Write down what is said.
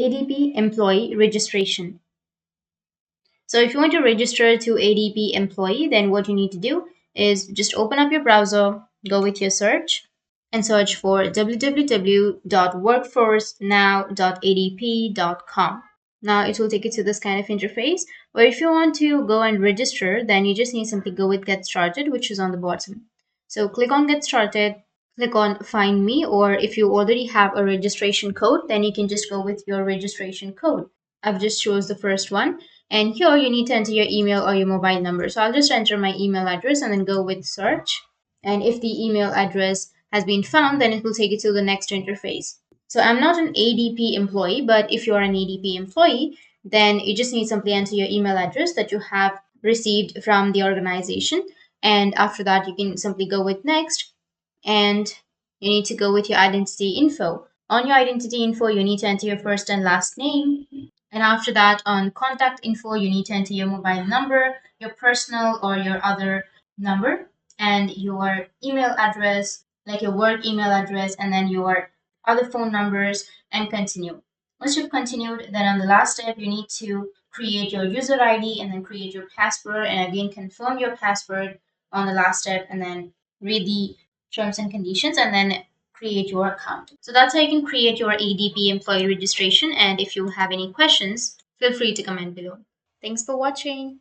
ADP Employee Registration. So if you want to register to ADP Employee, then what you need to do is just open up your browser, go with your search, and search for www.workforcenow.adp.com. Now it will take you to this kind of interface where if you want to go and register, then you just need to simply go with Get Started, which is on the bottom. So click on Get Started, click on Find Me, or if you already have a registration code, then you can just go with your registration code. I've just chose the first one. And here you need to enter your email or your mobile number. So I'll just enter my email address and then go with search. And if the email address has been found, then it will take you to the next interface. So I'm not an ADP employee, but if you're an ADP employee, then you just need simply enter your email address that you have received from the organization. And after that, you can simply go with next. And you need to go with your identity info. On your identity info, you need to enter your first and last name. And after that, on contact info, you need to enter your mobile number, your personal or your other number, and your email address, like your work email address, and then your other phone numbers, and continue. Once you've continued, then on the last step, you need to create your user ID and then create your password, and again confirm your password on the last step, and then read the terms and conditions, and then create your account. So that's how you can create your ADP employee registration. And if you have any questions, feel free to comment below. Thanks for watching.